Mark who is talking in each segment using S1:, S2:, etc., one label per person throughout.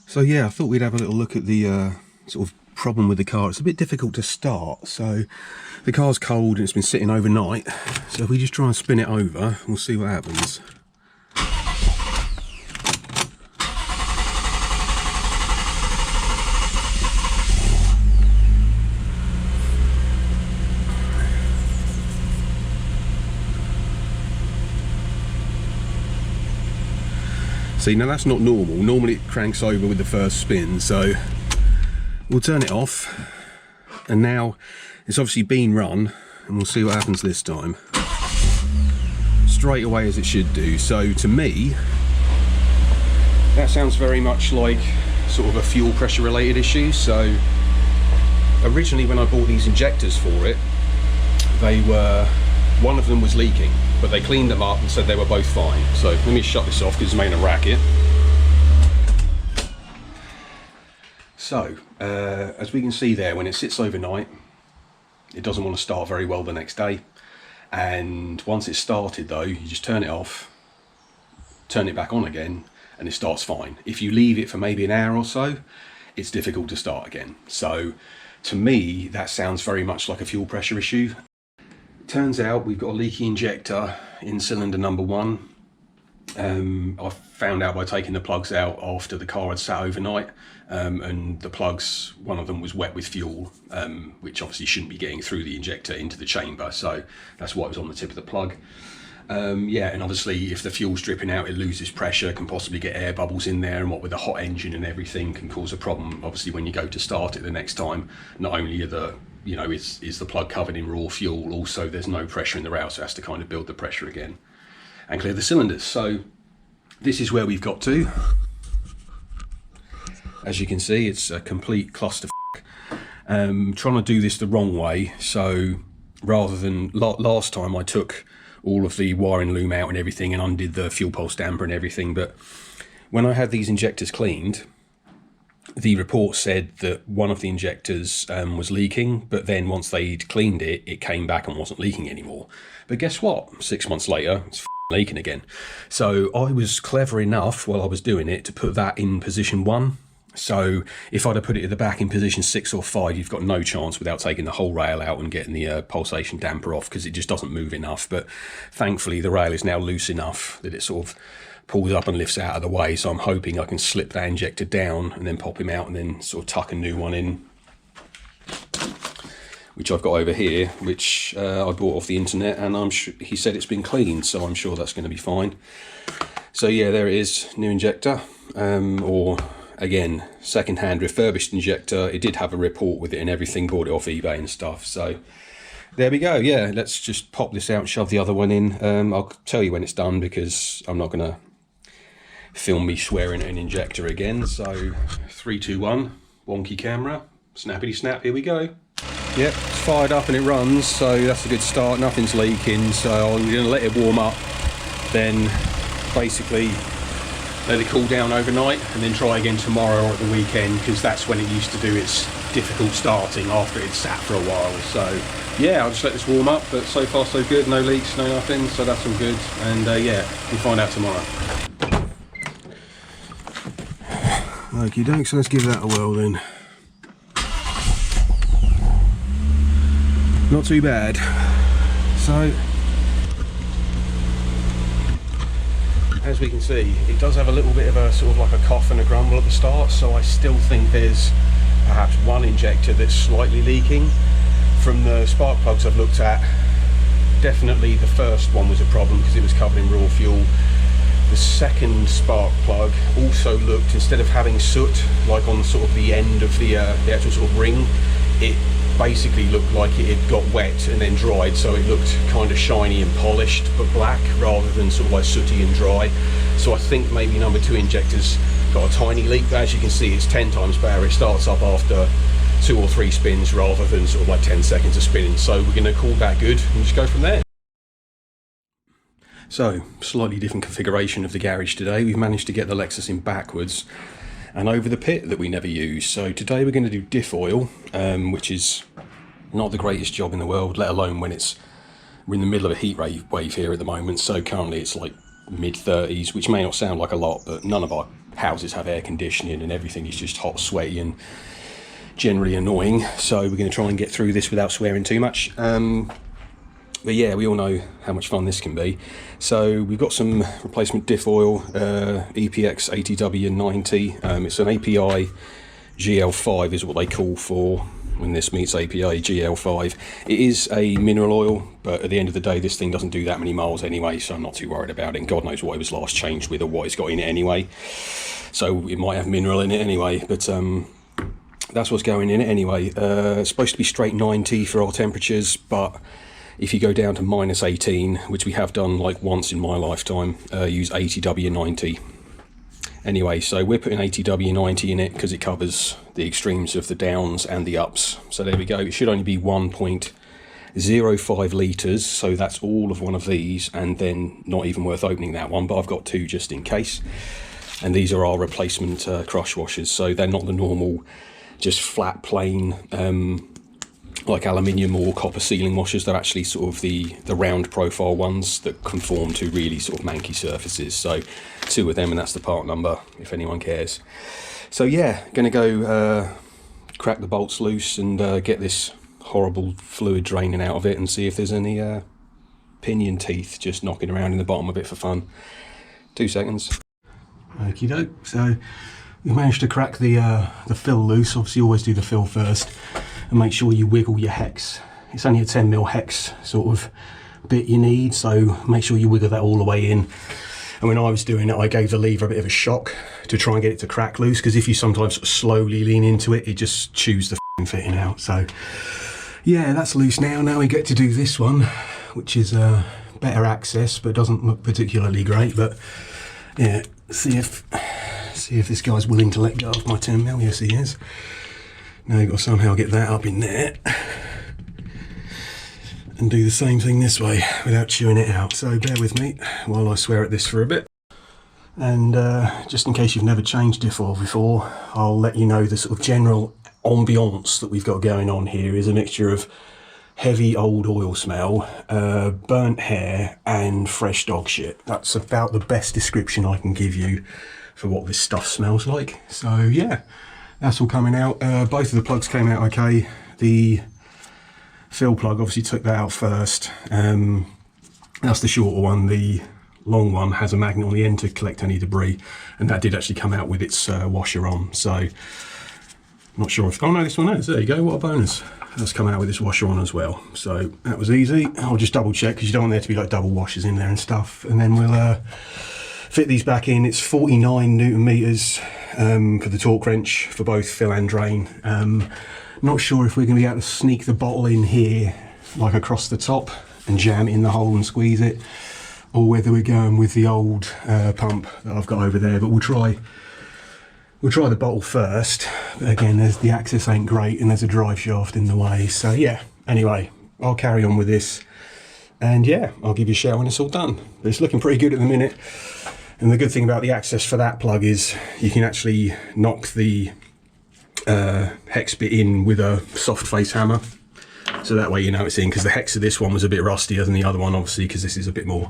S1: So yeah, I thought we'd have a little look at the sort of problem with the car. It's a bit difficult to start, so the car's cold and it's been sitting overnight. So if we just try and spin it over, we'll see what happens. See, now that's not normal. Normally it cranks over with the first spin, so we'll turn it off. And now it's obviously been run, and we'll see what happens this time. Straight away as it should do. So to me, that sounds very much like sort of a fuel pressure related issue. So originally when I bought these injectors for it, one of them was leaking, but they cleaned them up and said they were both fine. So let me shut this off because it's making a racket. So as we can see there, when it sits overnight, it doesn't want to start very well the next day. And once it's started though, you just turn it off, turn it back on again, and it starts fine. If you leave it for maybe an hour or so, it's difficult to start again. So to me, that sounds very much like a fuel pressure issue. Turns out we've got a leaky injector in cylinder number 1. I found out by taking the plugs out after the car had sat overnight, and the plugs, one of them was wet with fuel, which obviously shouldn't be getting through the injector into the chamber, so that's why it was on the tip of the plug. Yeah, and obviously if the fuel's dripping out, it loses pressure, can possibly get air bubbles in there, and what with the hot engine and everything can cause a problem. Obviously when you go to start it the next time, not only are is the plug covered in raw fuel, also there's no pressure in the rail, so it has to kind of build the pressure again and clear the cylinders. So this is where we've got to. As you can see, it's a complete clusterfuck. Trying to do this the wrong way, so rather than last time I took all of the wiring loom out and everything and undid the fuel pulse damper and everything, but when I had these injectors cleaned, the report said that one of the injectors was leaking, but then once they'd cleaned it, it came back and wasn't leaking anymore. But guess what? 6 months later, it's leaking again. So I was clever enough while I was doing it to put that in position 1. So if I'd have put it at the back in position 6 or 5, you've got no chance without taking the whole rail out and getting the pulsation damper off, because it just doesn't move enough. But thankfully the rail is now loose enough that it sort of pulls up and lifts out of the way, so I'm hoping I can slip that injector down and then pop him out and then sort of tuck a new one in, which I've got over here, which I bought off the internet, and I'm sure he said it's been cleaned, so I'm sure that's going to be fine. So yeah, there it is, new injector, or again, second-hand refurbished injector. It did have a report with it and everything, bought it off eBay and stuff. So there we go. Yeah, let's just pop this out and shove the other one in. I'll tell you when it's done, because I'm not going to film me swearing at an injector again. So 3, 2, 1, wonky camera, snappity snap, here we go. Yep, it's fired up and it runs, so that's a good start. Nothing's leaking, so I'm going to let it warm up, then basically let it cool down overnight, and then try again tomorrow or at the weekend, because that's when it used to do its difficult starting after it's sat for a while. So yeah, I'll just let this warm up, but so far so good, no leaks, no nothing, so that's all good. And yeah, we'll find out tomorrow. Okie doke, so let's give that a whirl then. Not too bad. So as we can see, it does have a little bit of a sort of like a cough and a grumble at the start, so I still think there's perhaps one injector that's slightly leaking. From the spark plugs I've looked at, definitely the first one was a problem because it was covered in raw fuel. The second spark plug also looked, instead of having soot like on sort of the end of the actual sort of ring, it basically looked like it had got wet and then dried, so it looked kind of shiny and polished but black rather than sort of like sooty and dry. So I think maybe number 2 injector's got a tiny leak, but as you can see it's 10 times better. It starts up after 2 or 3 spins rather than sort of like 10 seconds of spinning, so we're going to call that good and just go from there. So, slightly different configuration of the garage today. We've managed to get the Lexus in backwards and over the pit that we never use. So today we're going to do diff oil, which is not the greatest job in the world, let alone when we're in the middle of a heat wave here at the moment. So currently it's like mid-30s, which may not sound like a lot, but none of our houses have air conditioning and everything is just hot, sweaty and generally annoying. So we're going to try and get through this without swearing too much. But yeah, we all know how much fun this can be. So we've got some replacement diff oil, EPX ATW90. It's an API GL5 is what they call for when this meets API GL5. It is a mineral oil, but at the end of the day, this thing doesn't do that many miles anyway, so I'm not too worried about it. And God knows what it was last changed with or what it's got in it anyway. So it might have mineral in it anyway, but that's what's going in it anyway. It's supposed to be straight 90 for our temperatures, but if you go down to -18, which we have done like once in my lifetime, use ATW90. Anyway, so we're putting ATW90 in it because it covers the extremes of the downs and the ups. So there we go. It should only be 1.05 litres, so that's all of one of these, and then not even worth opening that one, but I've got two just in case. And these are our replacement crush washers, so they're not the normal, just flat, plain, like aluminium or copper sealing washers. They're actually sort of the round profile ones that conform to really sort of manky surfaces. So two of them, and that's the part number if anyone cares. So yeah, gonna go crack the bolts loose and get this horrible fluid draining out of it and see if there's any pinion teeth just knocking around in the bottom of it for fun. 2 seconds. Okie doke. So we managed to crack the fill loose. Obviously always do the fill first and make sure you wiggle your hex. It's only a 10mm hex sort of bit you need, so make sure you wiggle that all the way in. And when I was doing it, I gave the lever a bit of a shock to try and get it to crack loose, because if you sometimes sort of slowly lean into it, it just chews the fitting out. So yeah, that's loose now. Now we get to do this one, which is better access, but doesn't look particularly great. But yeah, see if this guy's willing to let go of my 10mm. Yes, he is. Now you've got to somehow get that up in there and do the same thing this way without chewing it out. So bear with me while I swear at this for a bit. And just in case you've never changed diff oil before, I'll let you know the sort of general ambiance that we've got going on here is a mixture of heavy old oil smell, burnt hair and fresh dog shit. That's about the best description I can give you for what this stuff smells like. So yeah, that's all coming out. Both of the plugs came out okay. The fill plug obviously took that out first. That's the shorter one. The long one has a magnet on the end to collect any debris, and that did actually come out with its washer on. So not sure if, oh no, this one has, there you go, what a bonus. That's come out with its washer on as well. So that was easy. I'll just double check, because you don't want there to be like double washers in there and stuff. And then we'll fit these back in. It's 49 Newton meters for the torque wrench for both fill and drain. Not sure if we're going to be able to sneak the bottle in here, like across the top, and jam it in the hole and squeeze it, or whether we're going with the old pump that I've got over there. But we'll try the bottle first. But again, the access ain't great, and there's a drive shaft in the way. So yeah, anyway, I'll carry on with this, and yeah, I'll give you a shout when it's all done. But it's looking pretty good at the minute. And the good thing about the access for that plug is you can actually knock the hex bit in with a soft face hammer. So that way you know it's in, because the hex of this one was a bit rustier than the other one, obviously, because this is a bit more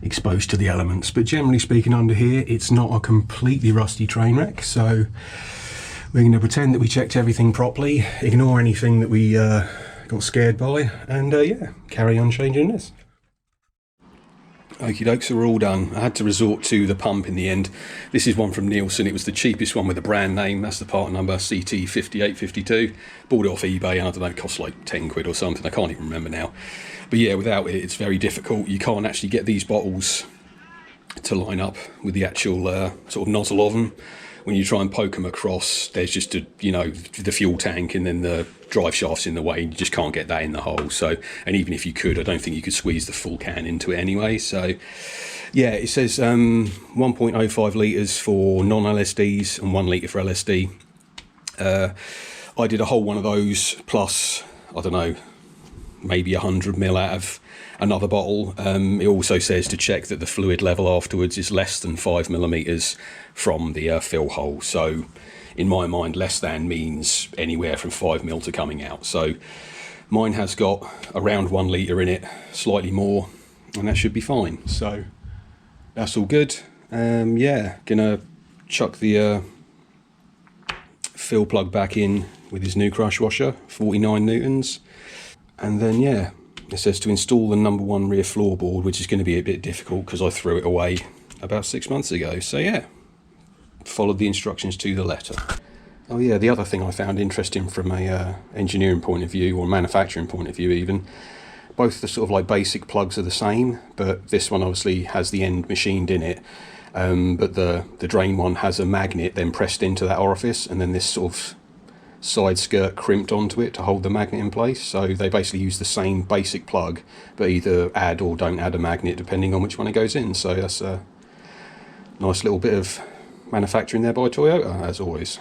S1: exposed to the elements. But generally speaking, under here, it's not a completely rusty train wreck. So we're going to pretend that we checked everything properly, ignore anything that we got scared by, and yeah, carry on changing this. Okie doke, so we're all done. I had to resort to the pump in the end. This is one from Nielsen. It was the cheapest one with the brand name. That's the part number, CT5852. Bought it off eBay, and I don't know, it cost like 10 quid or something. I can't even remember now. But yeah, without it, it's very difficult. You can't actually get these bottles to line up with the actual sort of nozzle of them. When you try and poke them across, there's just a, you know, the fuel tank, and then the drive shaft's in the way, and you just can't get that in the hole. So, and even if you could, I don't think you could squeeze the full can into it anyway. So yeah, it says 1.05 litres for non-LSDs and 1 litre for LSD. I did a whole one of those, plus, I don't know, maybe 100ml out of another bottle. It also says to check that the fluid level afterwards is less than 5mm from the fill hole. So in my mind, less than means anywhere from 5mm to coming out. So mine has got around 1 litre in it, slightly more, and that should be fine. So that's all good. Yeah, gonna chuck the fill plug back in with his new crush washer, 49 newtons, and then yeah, it says to install the #1 rear floorboard, which is going to be a bit difficult because I threw it away about 6 months ago. So yeah, followed the instructions to the letter. Oh yeah, the other thing I found interesting from a engineering point of view, or manufacturing point of view even, both the sort of like basic plugs are the same, but this one obviously has the end machined in it, but the drain one has a magnet then pressed into that orifice, and then this sort of side skirt crimped onto it to hold the magnet in place. So they basically use the same basic plug, but either add or don't add a magnet depending on which one it goes in. So that's a nice little bit of manufacturing there by Toyota, as always.